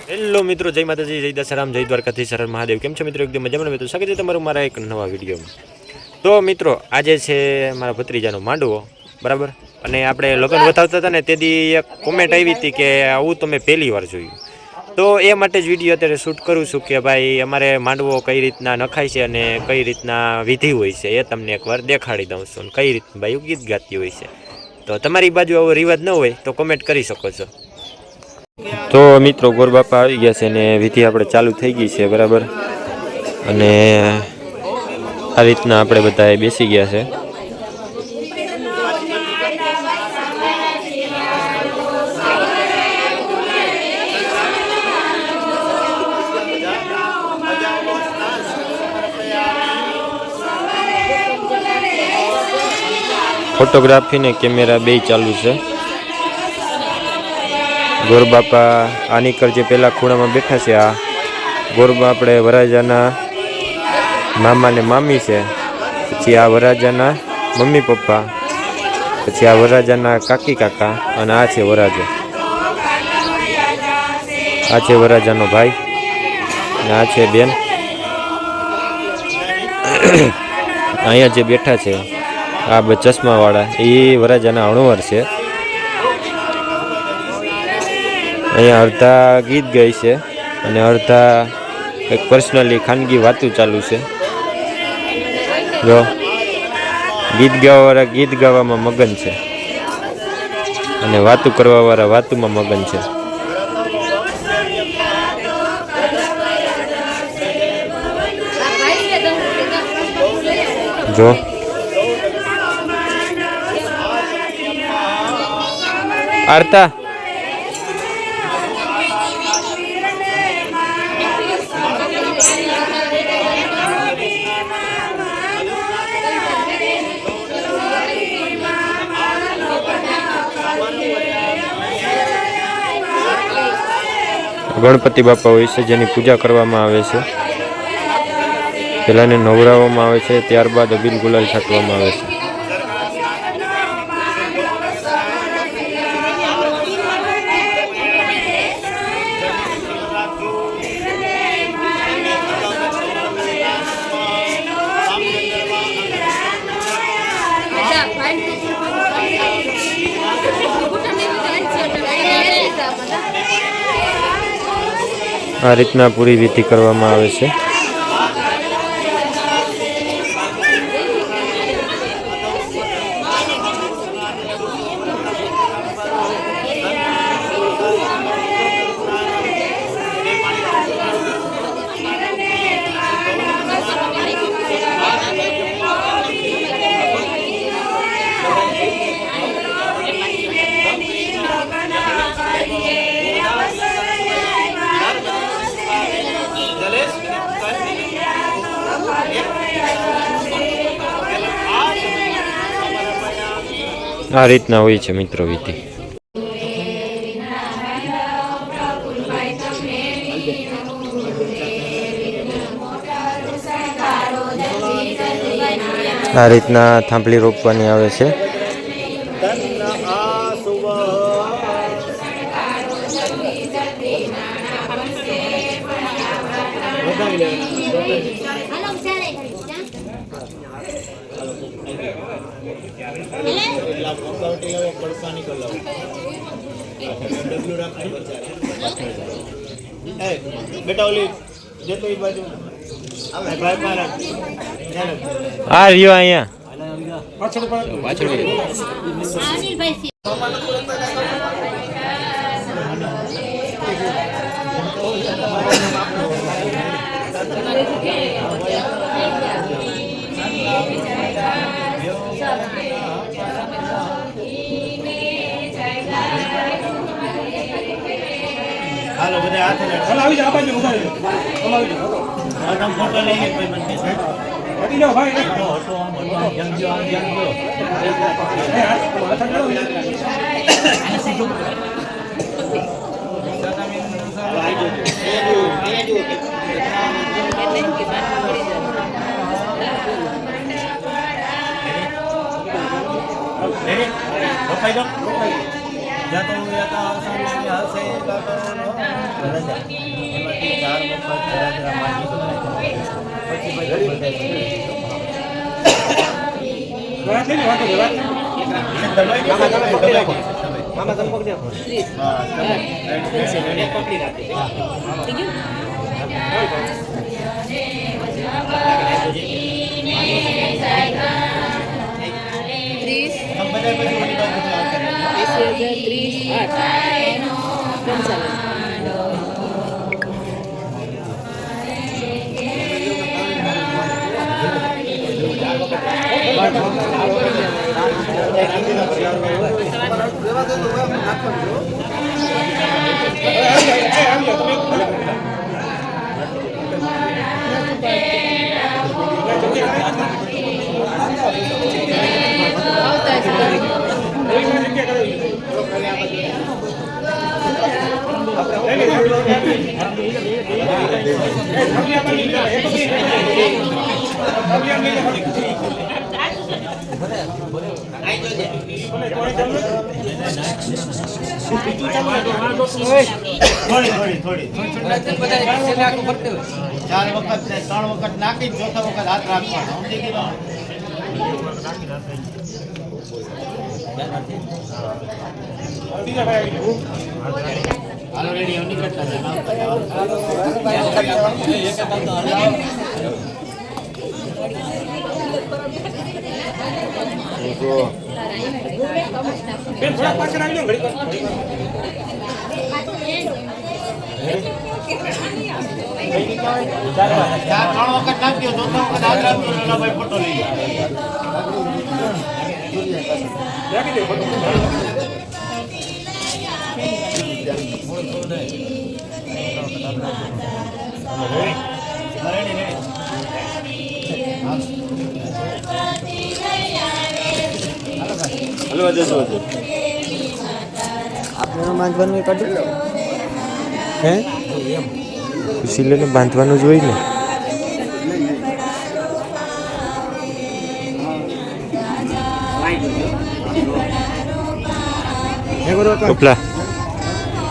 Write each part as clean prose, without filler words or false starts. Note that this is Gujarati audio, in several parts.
હેલો મિત્રો, જય માતાજી, જય દશરામ, જય દ્વારકાથી શરણ મહાદેવ. કેમ છો મિત્રો? એકદમ મજામાં મિત્રો. સ્વાગત છે તમારું મારા એક નવા વિડીયોમાં. તો મિત્રો, આજે છે મારા ભત્રીજાનો માંડવો, બરાબર. અને આપણે લગ્ન બતાવતા હતા ને તેથી એક કોમેન્ટ આવી હતી કે આવું તમે પહેલી વાર જોયું. તો એ માટે જ વિડીયો અત્યારે શૂટ કરું છું કે ભાઈ અમારે માંડવો કઈ રીતના નખાય છે અને કઈ રીતના વિધિ હોય છે એ તમને એકવાર દેખાડી દઉં છું. કઈ રીતના ભાઈ ગીત ગાતી હોય છે. તો તમારી બાજુ આવો રિવાજ ન હોય તો કોમેન્ટ કરી શકો છો. તો મિત્રો, ગોરબાપા આવી ગયા છે ને વિધિ આપણે ચાલુ થઈ ગઈ છે, બરાબર. અને આ રીતના આપણે બધા બેસી ગયા છે. ફોટોગ્રાફી ને કેમેરા બે ચાલુ છે. ગોરબાપા આની કર જે પેલા ખૂણામાં બેઠા છે, આ ગોરબા આપણે વરાજાના મામા ને મામી છે. પછી આ વરાજાના મમ્મી પપ્પા, પછી આ વરાજાના કાકી કાકા, અને આ છે વરાજો. આ છે વરાજાનો ભાઈ અને આ છે બેન. અહીંયા જે બેઠા છે આ ચશ્મા વાળા એ વરાજાના અણવર છે. અહીંયા અડધા ગીત ગાય છે અને અડધા એક પર્સનલી ખાનગી વાતો ચાલુ છે. જો ગીત ગાવાવાળા ગીત ગાવામાં મગન છે અને વાતો કરવાવાળા વાતોમાં મગન છે. જો આરતા ગણપતિ બાપા હોય છે જેની પૂજા કરવામાં આવે છે. પહેલાંને નવરાવવામાં આવે છે, ત્યારબાદ અબીલ ગુલાલ છાંટવામાં આવે છે. આ રીતના પૂરી વિધિ કરવામાં આવે છે. આ રીતના હોય છે મિત્રો વિધિ. આ રીતના થાંભલી રોપવાની આવે છે. બેટા ઓલી જેતો ઈ બાજુ આ રહ્યો અહીંયા પાછળ હાલો બધા હાથ આવી જા બાજુ ઉભા રહો. આ તમ ફોટો લઈને કોઈ બંને છે. વધી જાઓ ભાઈ. ઓટો આમ જંગજો આમ જંગજો. એ હાથ કરો. આને સીધું. દાદા મેં આવી જો. એ જો. રેડી? રોકાઈ દો. જતો યતા સામે હસે કાકાનો રજા એમાંથી 4 વખત જરા માટી પછી વાત નહીં વાતો વાત મામા તમે પકડી આપો હા તમે પકડી રાખી ઠીક થોડી 4 વખત 3 વખત નાખી ચોથા વખત હાથ રાખવાનો સમજી ગયો હાલો રેડી ઓની કરતા બેન થોડા પાછળ આવી જાઓ ઘડી ચાર વખત નાખ્યો ચોથા વખત હાથ રાખજો ભાઈ ફોટો લઈ રાખી દે ફોટો હલો જજો આપણે બાંધવાનું કાઢી લો હે સિલેને બાંધવાનું જ હોય ને કપલા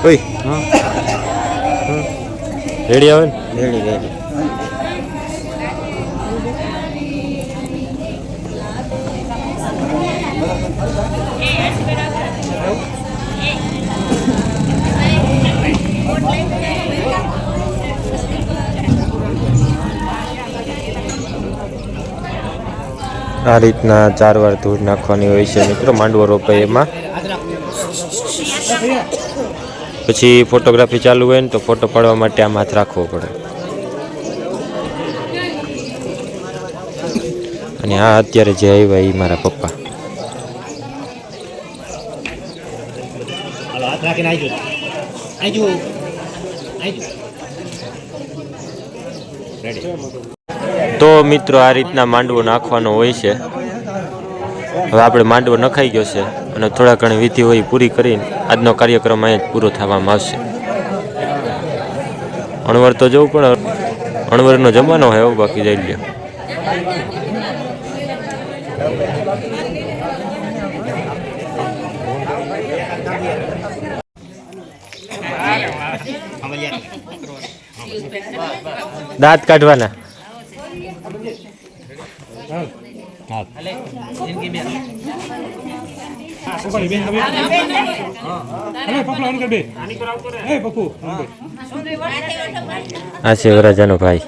ઓય હા રેડી આવે ને રેડી આ રીતના 4 વાર ધૂળ નાખવાની હોય છે મિત્રો માંડવો રોપાય એમાં પછી ફોટોગ્રાફી ચાલુ હોય ને તો ફોટો પાડવા માટે આમ હાથ રાખવો પડે અને આ અત્યારે જે આવ્યા એ મારા પપ્પા તો મિત્રો આ રીતના માંડવો નાખવાનો હોય છે હવે આપણે માંડવો નખાઈ ગયો છે અને થોડા ઘણી વિધિ હોય પૂરી કરીને આજનો કાર્યક્રમ અહીંયા જ પૂરો થવામાં આવશે અણવર તો જવું પણ અણવરનો જમાનો હોય એવું બાકી જઈ લ્યો દાંત કાઢવાના આ છે વરાજાનો ભાઈ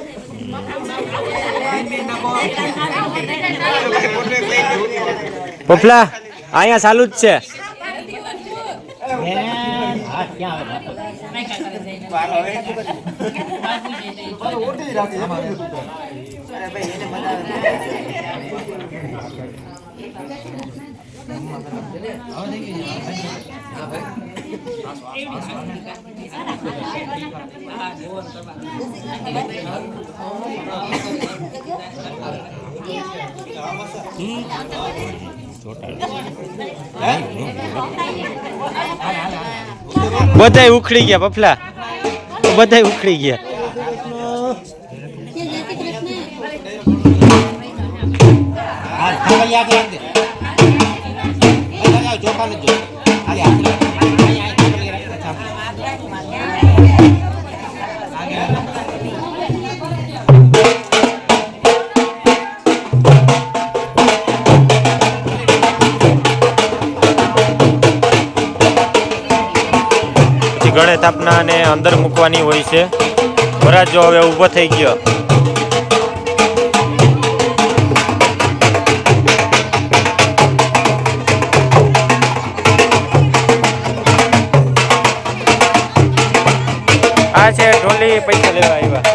પપલા અહીંયા ચાલુ જ છે બધાય ઉખડી ગયા પફલા બધાય ઉખડી ગયા ચોખા ગણેશ સ્થાપના અને અંદર મૂકવાની હોય છે. વરાજ જો હવે ઊભો થઈ ગયો. આ છે ઢોલી પૈસા લેવા આવ્યા.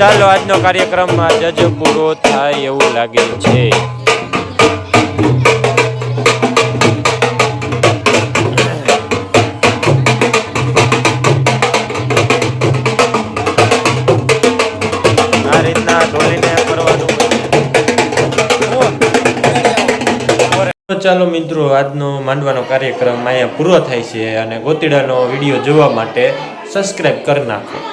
ચાલો આજનો કાર્યક્રમ જ પૂરો થાય એવું લાગે છે. આ રીતના ઢોલીને ફરવાનું. ચાલો મિત્રો, આજનો માંડવાનો કાર્યક્રમ અહીંયા પૂરો થાય છે અને ગોતીડાનો વિડીયો જોવા માટે સબસ્ક્રાઈબ કરી નાખો.